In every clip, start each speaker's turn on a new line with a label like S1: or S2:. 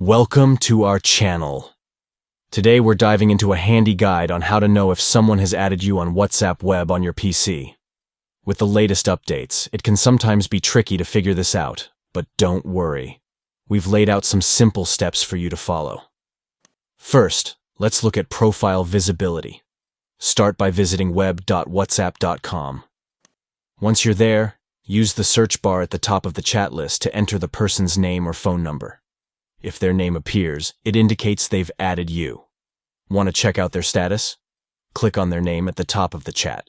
S1: Welcome to our channel. Today we're diving into a handy guide on how to know if someone has added you on WhatsApp web on your PC. With the latest updates, it can sometimes be tricky to figure this out, but don't worry. We've laid out some simple steps for you to follow. First, let's look at profile visibility. Start by visiting web.whatsapp.com. Once you're there, use the search bar at the top of the chat list to enter the person's name or phone number. If their name appears, it indicates they've added you. Want to check out their status? Click on their name at the top of the chat.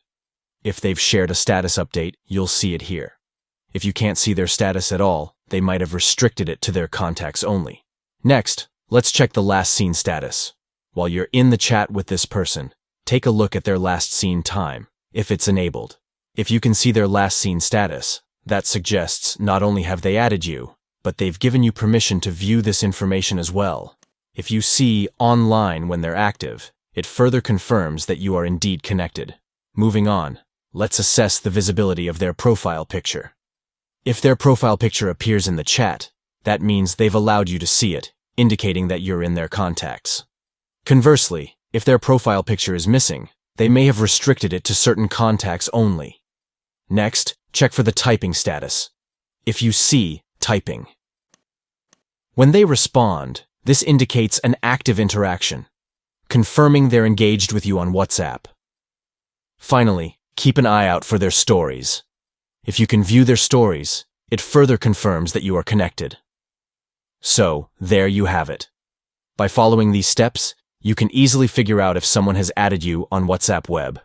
S1: If they've shared a status update, you'll see it here. If you can't see their status at all, they might have restricted it to their contacts only. Next, let's check the last seen status. While you're in the chat with this person, take a look at their last seen time, if it's enabled. If you can see their last seen status, that suggests not only have they added you, but they've given you permission to view this information as well. If you see online when they're active, it further confirms that you are indeed connected. Moving on, let's assess the visibility of their profile picture. If their profile picture appears in the chat, that means they've allowed you to see it, indicating that you're in their contacts. Conversely, if their profile picture is missing, they may have restricted it to certain contacts only. Next, check for the typing status. If you see typing, when they respond, this indicates an active interaction, confirming they're engaged with you on WhatsApp. Finally, keep an eye out for their stories. If you can view their stories, it further confirms that you are connected. So, there you have it. By following these steps, you can easily figure out if someone has added you on WhatsApp web.